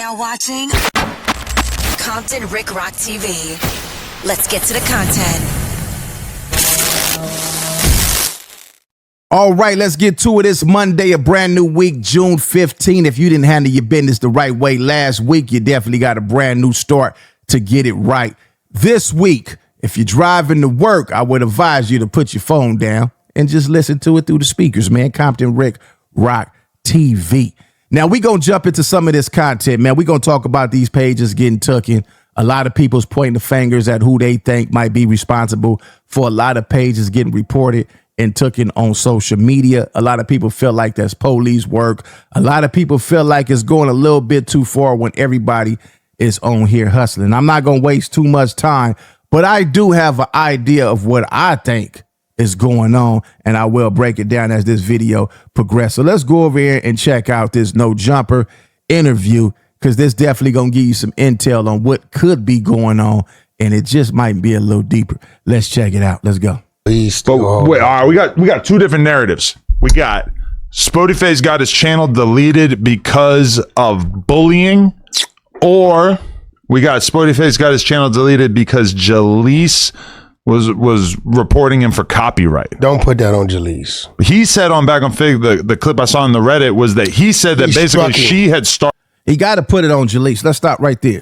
now watching Compton Rick Rock TV. Let's get to the content. All right, let's get to it. It's Monday, a brand new week, June 15. If you didn't handle your business the right way last week, you definitely got a brand new start to get it right. This week, if you're driving to work, I would advise you to put your phone down and just listen to it through the speakers, man. Compton Rick Rock TV. Now, we're going to jump into some of this content, man. We're going to talk about these pages getting taken. A lot of people's pointing the fingers at who they think might be responsible for a lot of pages getting reported and taken on social media. A lot of people feel like that's police work. A lot of people feel like it's going a little bit too far when everybody is on here hustling. I'm not going to waste too much time, but I do have an idea of what I think is going on, and I will break it down as this video progresses. So let's go over here and check out this No Jumper interview, because this definitely gonna give you some intel on what could be going on, and it just might be a little deeper. Let's check it out. Let's go. But wait, all right, we got two different narratives. We got Spoety got his channel deleted because of bullying, or we got Spoety got his channel deleted because Jalise was reporting him for copyright. Don't put that on Jalise. He said on Back on Fig, the clip I saw on the Reddit was that he said that basically she had started. He got to put it on Jalise. Let's stop right there.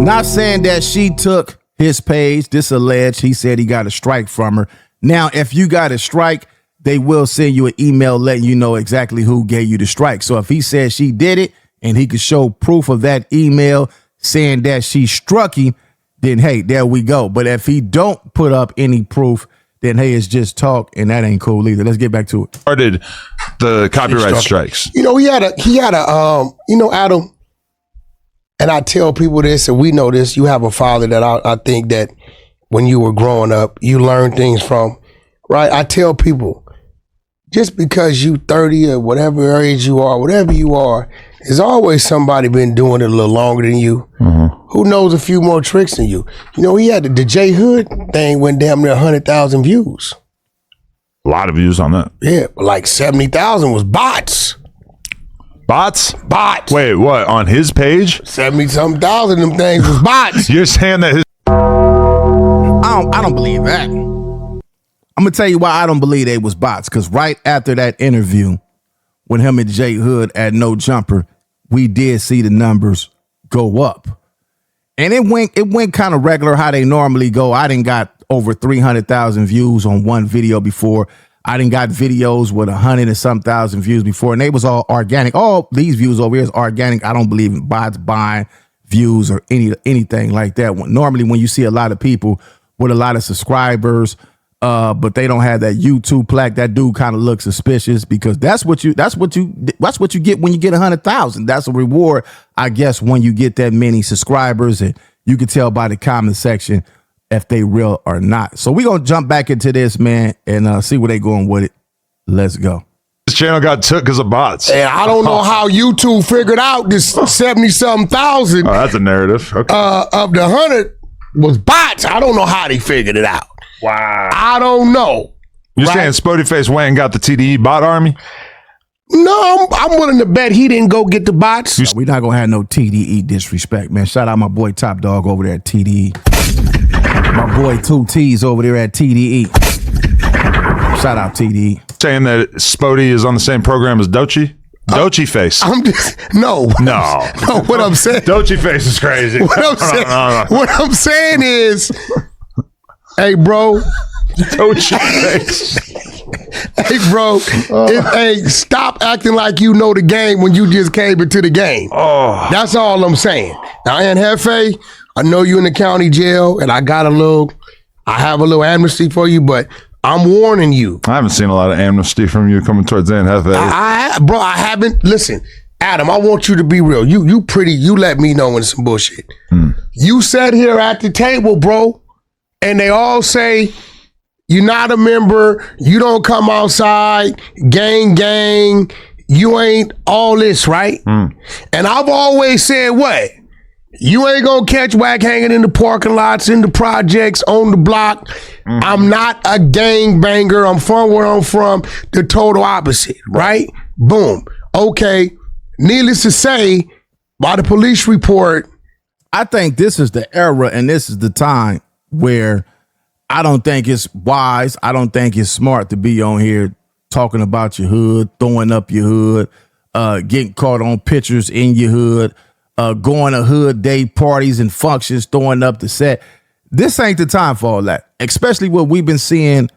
Not saying that she took his page. This alleged. He said he got a strike from her. Now, if you got a strike, they will send you an email letting you know exactly who gave you the strike. So if he says she did it and he could show proof of that email saying that she struck him, then hey, there we go. But if he don't put up any proof, then hey, it's just talk, and that ain't cool either. Let's get back to it. Started the copyright strikes. You know, he had a Adam, and I tell people this, and we know this, you have a father that I think that when you were growing up, you learned things from, right? I tell people, just because you 30 or whatever age you are, whatever you are, there's always somebody been doing it a little longer than you. Mm-hmm. Who knows a few more tricks than you? You know, he had the J Hood thing went damn near 100,000 views. A lot of views on that. Yeah, but like 70,000 was bots. Bots? Bots. Wait, what? On his page? 70-something thousand of them things was bots. You're saying that his... I don't believe that. I'm going to tell you why I don't believe they was bots, because right after that interview with him and J Hood at No Jumper, we did see the numbers go up. And it went kind of regular how they normally go. I done got over 300,000 views on one video before. I done got videos with 100 and some thousand views before, and they was all organic. All these views over here is organic. I don't believe in bots buying views or anything like that. Normally when you see a lot of people with a lot of subscribers, but they don't have that YouTube plaque, that dude kind of looks suspicious, because that's what you get when you get 100,000. That's a reward, I guess, when you get that many subscribers, and you can tell by the comment section if they real or not. So we're gonna jump back into this, man, and see where they going with it. Let's go. This channel got took because of bots. And I don't know how YouTube figured out this 70-something thousand. Oh, that's a narrative. Okay. Of the 100 was bots. I don't know how they figured it out. Wow. I don't know. You're saying Spoety went and got the TDE bot army? No, I'm willing to bet he didn't go get the bots. We're not gonna have no TDE disrespect, man. Shout out my boy Top Dog over there at TDE. My boy 2T's over there at TDE. Shout out TDE. Saying that Spoety is on the same program as Dochi? Dochi face. I'm just no. What I'm saying. Dochi face is crazy. What I'm saying is, hey, bro. Dochi face. Hey, bro. Hey, stop acting like you know the game when you just came into the game. Oh, that's all I'm saying. Now, and Hefe, I know you in the county jail, and I have a little amnesty for you, but I'm warning you. I haven't seen a lot of amnesty from you coming towards the end, Hefe. I haven't. Listen, Adam, I want you to be real. You let me know when it's some bullshit. You sat here at the table, bro, and they all say, you're not a member, you don't come outside, gang, you ain't all this, right? And I've always said what? You ain't gonna catch Wack hanging in the parking lots, in the projects, on the block. I'm not a gang banger. I'm from where I'm from. The total opposite, right? Boom. Okay. needless to say, by the police report, I think this is the era and this is the time where I don't think it's wise. I don't think it's smart to be on here talking about your hood, throwing up your hood, getting caught on pictures in your hood, going to hood day parties and functions, throwing up the set. This ain't the time for all that, especially what we've been seeing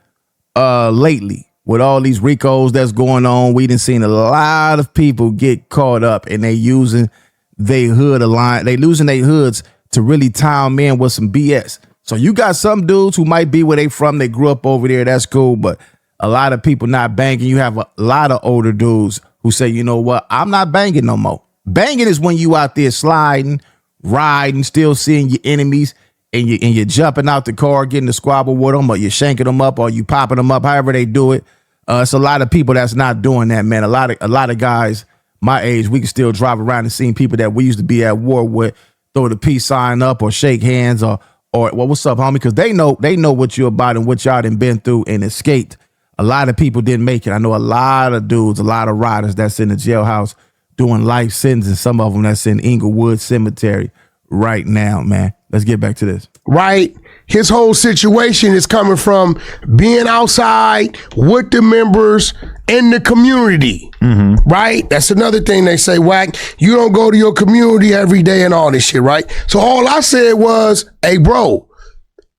lately with all these RICOs that's going on. We done seen a lot of people get caught up and they using they hood align. They losing their hoods to really tie them in with some BS. So you got some dudes who might be where they from. They grew up over there. That's cool. But a lot of people not banging. You have a lot of older dudes who say, you know what? I'm not banging no more. Banging is when you out there sliding, riding, still seeing your enemies, and you're jumping out the car, getting the squabble with them, or you're shanking them up, or you popping them up, however they do it. It's a lot of people that's not doing that, man. A lot of guys my age, we can still drive around and see people that we used to be at war with, throw the peace sign up or shake hands or well, what's up, homie? Because they know what you're about and what y'all done been through and escaped. A lot of people didn't make it. I know a lot of dudes, a lot of riders that's in the jailhouse doing life sentences. Some of them that's in Inglewood Cemetery right now, man. Let's get back to this. Right? His whole situation is coming from being outside with the members in the community. Mm-hmm. Right? That's another thing they say, Wack. You don't go to your community every day and all this shit, right? So all I said was, hey, bro,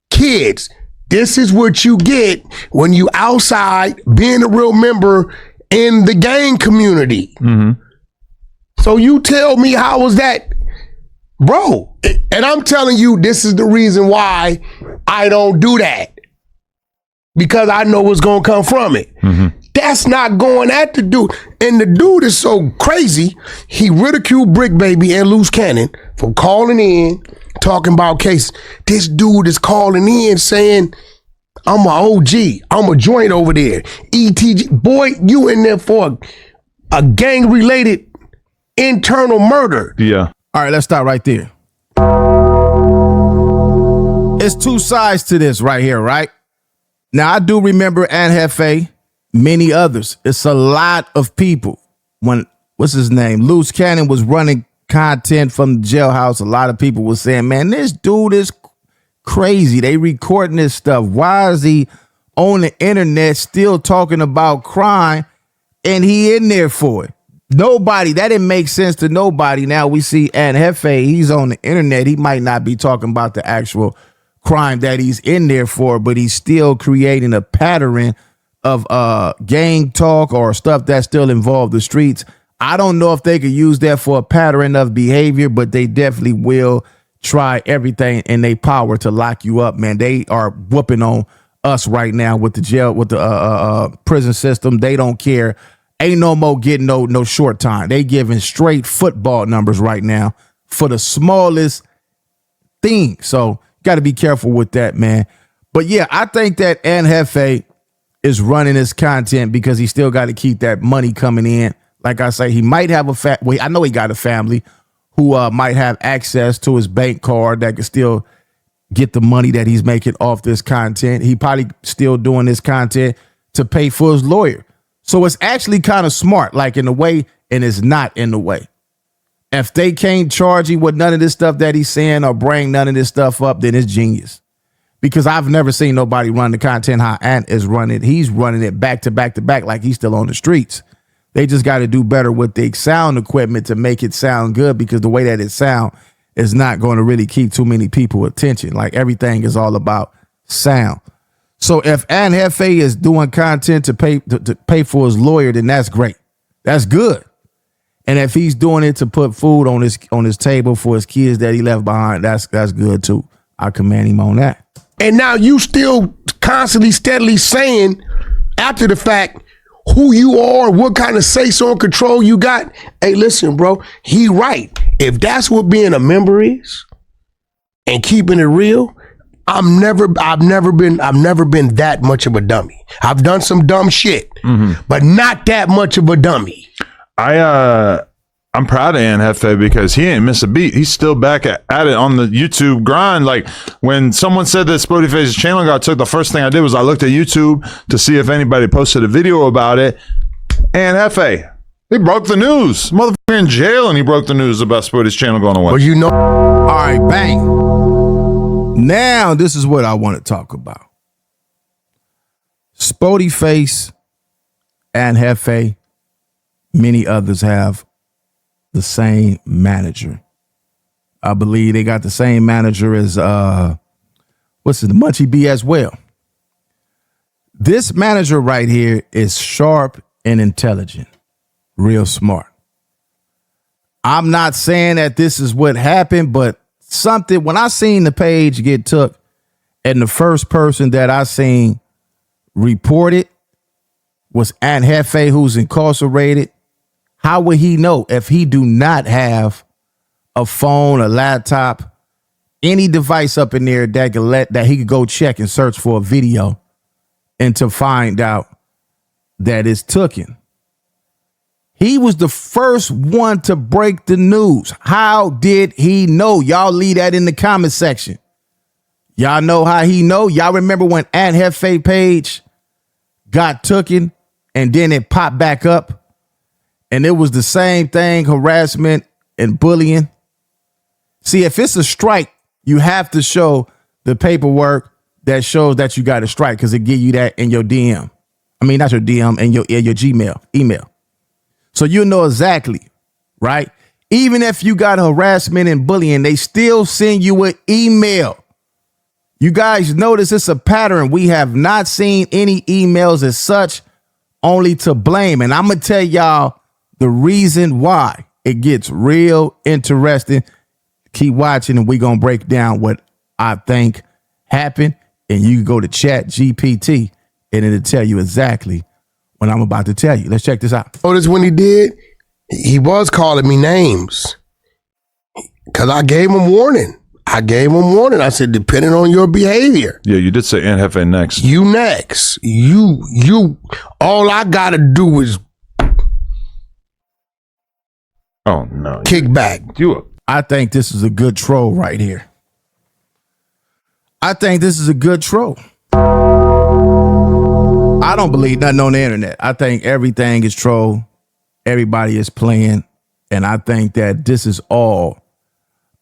kids, this is what you get when you outside being a real member in the gang community. Mm-hmm. So you tell me, how was that? Bro, and I'm telling you, this is the reason why I don't do that. Because I know what's going to come from it. Mm-hmm. That's not going at the dude. And the dude is so crazy, he ridiculed Brick Baby and Loose Cannon for calling in, talking about cases. This dude is calling in saying, I'm a OG. I'm a joint over there. ETG. Boy, you in there for a gang-related internal murder. Yeah. All right, let's stop right there. It's two sides to this right here, right? Now, I do remember Hefe, many others. It's a lot of people. When, what's his name? Loose Cannon was running content from the jailhouse. A lot of people were saying, man, this dude is crazy. They recording this stuff. Why is he on the internet still talking about crime and he in there for it? Nobody, that didn't make sense to nobody. Now we see Hefe, he's on the internet. He might not be talking about the actual crime that he's in there for, but he's still creating a pattern of gang talk or stuff that still involve the streets. I don't know if they could use that for a pattern of behavior, but they definitely will try everything in their power to lock you up, man. They are whooping on us right now with the jail, with the prison system. They don't care. Ain't no more getting no short time. They giving straight football numbers right now for the smallest thing. So got to be careful with that, man. But yeah, I think that Hefe is running his content because he still got to keep that money coming in. Like I say, he might have I know he got a family who might have access to his bank card that can still get the money that he's making off this content. He probably still doing this content to pay for his lawyer. So it's actually kind of smart, like in a way, and it's not in the way. If they can't charge him with none of this stuff that he's saying or bring none of this stuff up, then it's genius. Because I've never seen nobody run the content how Ant is running. He's running it back to back to back like he's still on the streets. They just got to do better with the sound equipment to make it sound good, because the way that it sound is not going to really keep too many people attention. Like everything is all about sound. So if Hefe is doing content to pay for his lawyer, then that's great. That's good. And if he's doing it to put food on his table for his kids that he left behind, that's good too. I commend him on that. And now you still constantly, steadily saying after the fact who you are, what kind of say-so and control you got. Hey, listen, bro, he right. If that's what being a member is and keeping it real, I've never been that much of a dummy. I've done some dumb shit, but not that much of a dummy. I'm proud of Hefe because he ain't miss a beat. He's still back at it on the YouTube grind. Like when someone said that Spoety Face's channel got took, the first thing I did was I looked at YouTube to see if anybody posted a video about it. Hefe He broke the news. Motherfucker in jail, and he broke the news about Spoty's channel going away. Well, you know. All right, bang. Now, this is what I want to talk about. Spoety Face and Hefe, many others have the same manager. I believe they got the same manager as what's it, the Munchie B as well. This manager right here is sharp and intelligent, real smart. I'm not saying that this is what happened, but something, when I seen the page get took and the first person that I seen reported was Aunt Hefe, who's incarcerated. How would he know if he do not have a phone, a laptop, any device up in there that he could go check and search for a video and to find out that it's tooken? He was the first one to break the news. How did he know? Y'all leave that in the comment section. Y'all know how he know? Y'all remember when Aunt Hefe page got tooken and then it popped back up and it was the same thing, harassment and bullying? See, if it's a strike, you have to show the paperwork that shows that you got a strike because it give you that in your DM. I mean, not your DM, in your Gmail, email. So you know exactly, right? Even if you got harassment and bullying, they still send you an email. You guys notice it's a pattern. We have not seen any emails as such, only to blame. And I'm going to tell y'all the reason why. It gets real interesting. Keep watching and we're going to break down what I think happened. And you can go to Chat GPT and it'll tell you exactly what I'm about to tell you. Let's check this out. Notice when he did, he was calling me names because I gave him warning. I said, depending on your behavior. Yeah, you did say Aunt Hefe next. You next. You. All I got to do is Oh, no. kick back. I think this is a good troll right here. I think this is a good troll. I don't believe nothing on the internet. I think everything is troll. Everybody is playing. And I think that this is all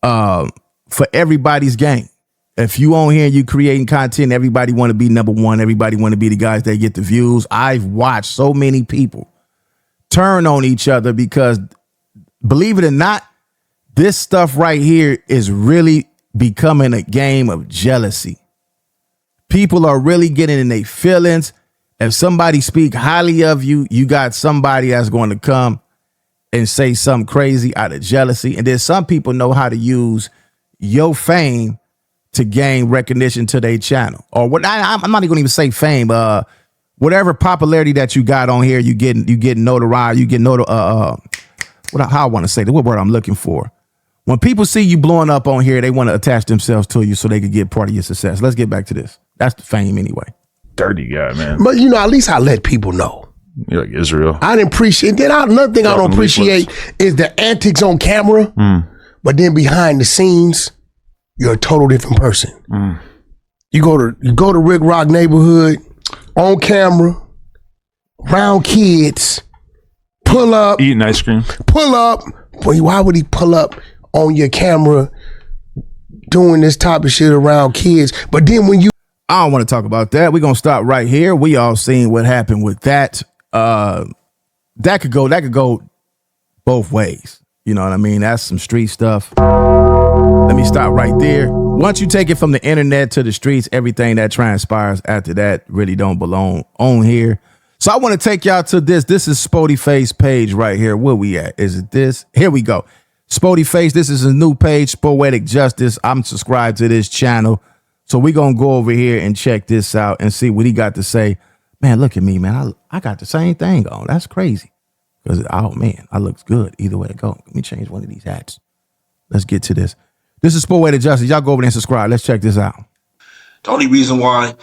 for everybody's game. If you on here and you creating content, everybody want to be number one. Everybody want to be the guys that get the views. I've watched so many people turn on each other because, believe it or not, this stuff right here is really becoming a game of jealousy. People are really getting in their feelings. If somebody speak highly of you, you got somebody that's going to come and say something crazy out of jealousy. And then some people know how to use your fame to gain recognition to their channel. Or what I'm not even going to say fame. Whatever popularity that you got on here, you get notoriety. You get how I want to say the word I'm looking for. When people see you blowing up on here, they want to attach themselves to you so they could get part of your success. Let's get back to this. That's the fame anyway. Dirty guy, man. But, at least I let people know. You're like Israel. I didn't appreciate. Then another thing I don't appreciate is the antics on camera. But then behind the scenes, you're a total different person. You go to Rick Rock neighborhood on camera, around kids, pull up, eating ice cream. Pull up. Boy, why would he pull up on your camera doing this type of shit around kids? But then when you, I don't want to talk about that. We're gonna stop right here. We all seen what happened with that. That could go both ways. You know what I mean? That's some street stuff. Let me stop right there. Once you take it from the internet to the streets, everything that transpires after that really don't belong on here. So I want to take y'all to this. This is Spoety Face page right here. Where we at? Is it this? Here we go. Spoety Face. This is a new page, Poetic Justice. I'm subscribed to this channel. So we're going to go over here and check this out and see what he got to say. Man, look at me, man. I got the same thing on. That's crazy. Because, oh, man, I looks good either way to go. Let me change one of these hats. Let's get to this. This is Poetic Justice. Y'all go over there and subscribe. Let's check this out. The only reason why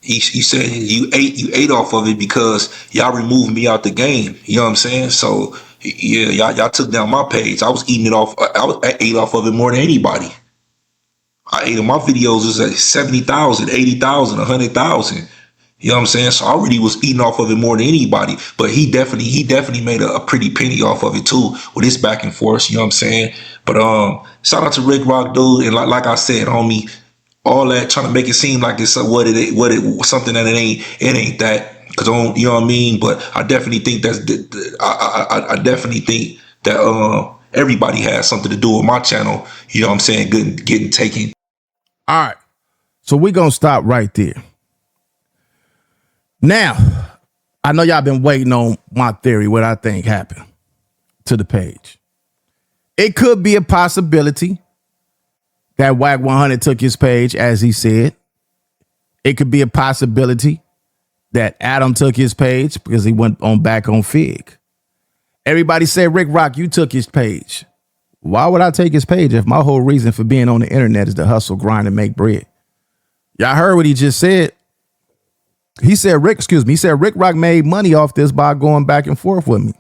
he said you ate off of it because y'all removed me out the game. You know what I'm saying? So yeah, y'all took down my page. I was eating it off. I ate off of it more than anybody. I ate on my videos was at 70,000, 80,000, 100,000. You know what I'm saying? So I really was eating off of it more than anybody. But he definitely made a pretty penny off of it too with his back and forth. You know what I'm saying? But shout out to Rick Rock, dude. And like I said, homie, all that trying to make it seem like it's something that it ain't that. Cause you know what I mean. But I definitely think I definitely think that everybody has something to do with my channel. You know what I'm saying? Getting taken. All right. So we're going to stop right there. Now, I know y'all been waiting on my theory, what I think happened to the page. It could be a possibility that Wack 100 took his page, as he said. It could be a possibility that Adam took his page because he went on back on Fig. Everybody said, Rick Rock, you took his page. Why would I take his page if my whole reason for being on the internet is to hustle, grind, and make bread? Y'all heard what he just said. He said, Rick Rock made money off this by going back and forth with me.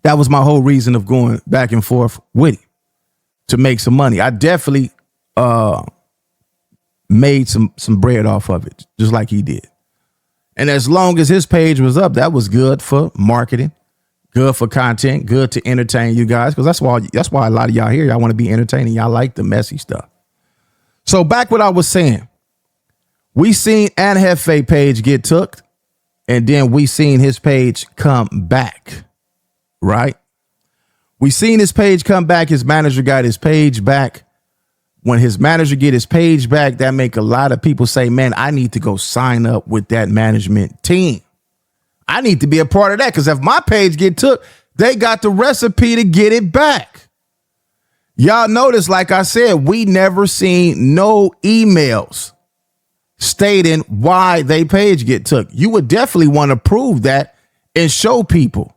That was my whole reason of going back and forth with him, to make some money. I definitely made some bread off of it, just like he did. And as long as his page was up, that was good for marketing, good for content, good to entertain you guys, because that's why a lot of y'all here, y'all want to be entertaining. Y'all like the messy stuff. So back what I was saying, we seen An Hefe page get took, and then we seen his page come back, right? We seen his page come back. His manager got his page back. When his manager get his page back, that make a lot of people say, man, I need to go sign up with that management team. I need to be a part of that, because if my page get took, they got the recipe to get it back. Y'all notice, like I said, we never seen no emails stating why they page get took. You would definitely want to prove that and show people.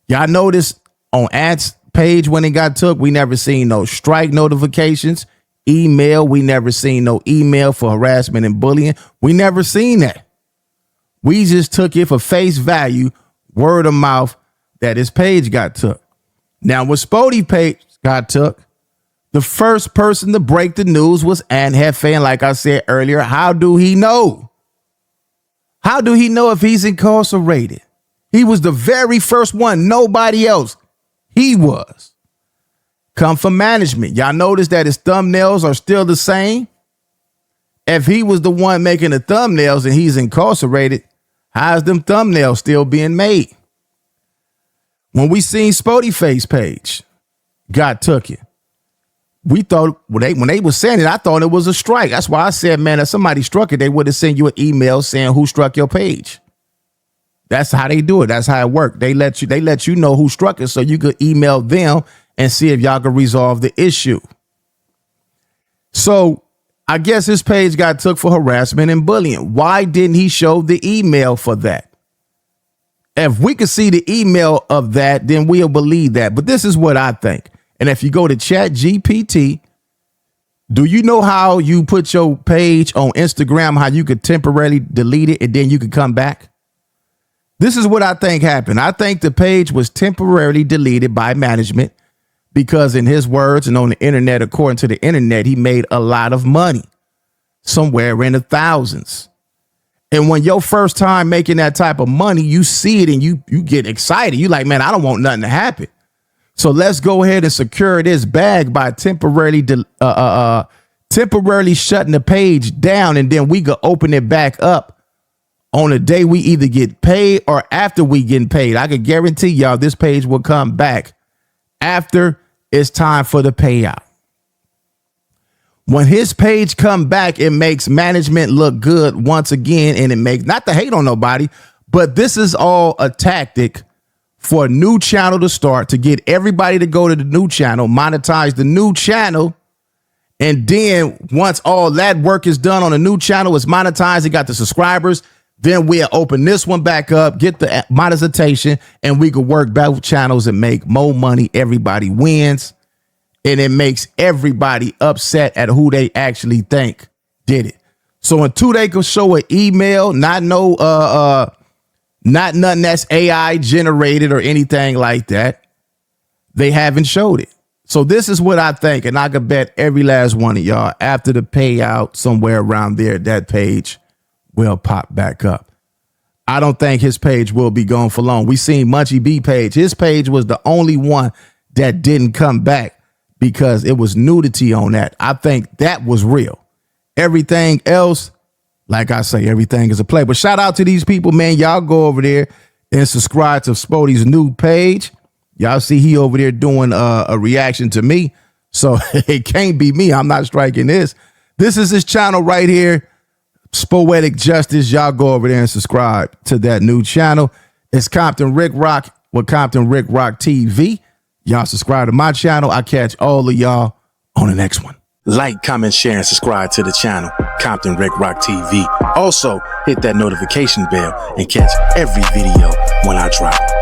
Y'all notice on Ant's page when it got took, we never seen no strike notifications, email. We never seen no email for harassment and bullying. We never seen that. We just took it for face value, word of mouth, that his page got took. Now, when Spoety page got took, the first person to break the news was An Hefe. And like I said earlier, how do he know? How do he know if he's incarcerated? He was the very first one. Nobody else. He was. Come from management. Y'all notice that his thumbnails are still the same? If he was the one making the thumbnails and he's incarcerated, how's them thumbnails still being made? When we seen Spoety face page got took it, we thought when they were saying it, I thought it was a strike. That's why I said, man, if somebody struck it, they would have sent you an email saying who struck your page. That's how they do it. That's how it worked. They let you know who struck it so you could email them and see if y'all could resolve the issue. So I guess his page got took for harassment and bullying. Why didn't he show the email for that? If we could see the email of that, then we'll believe that. But this is what I think. And if you go to Chat GPT, do you know how you put your page on Instagram, how you could temporarily delete it and then you could come back? This is what I think happened. I think the page was temporarily deleted by management because, in his words and on the internet, according to the internet, he made a lot of money, somewhere in the thousands. And when your first time making that type of money, you see it and you get excited. You like, man, I don't want nothing to happen. So let's go ahead and secure this bag by temporarily shutting the page down, and then we could open it back up on the day we either get paid or after we getting paid. I can guarantee y'all this page will come back after it's time for the payout. When his page come back, it makes management look good once again, and it makes, not to hate on nobody, but this is all a tactic for a new channel to start, to get everybody to go to the new channel, monetize the new channel. And then once all that work is done on the new channel, it's monetized, it got the subscribers, then we'll open this one back up, get the monetization, and we could work both channels and make more money. Everybody wins. And it makes everybody upset at who they actually think did it. So until they could show an email, not nothing that's AI generated or anything like that, they haven't showed it. So this is what I think, and I could bet every last one of y'all after the payout somewhere around there, that page will pop back up. I don't think his page will be gone for long. We seen Munchie B page. His page was the only one that didn't come back because it was nudity on that. I think that was real. Everything else, like I say, everything is a play. But shout out to these people, man. Y'all go over there and subscribe to Spoty's new page. Y'all see he over there doing a reaction to me. So it can't be me. I'm not striking this. This is his channel right here. Spoetic Justice. Y'all go over there and subscribe to that new channel. It's Compton Rick Rock with Compton Rick Rock TV. Y'all subscribe to my channel. I catch all of y'all on the next one. Like, comment, share, and subscribe to the channel, Compton Rick Rock TV. Also, hit that notification bell and catch every video when I drop.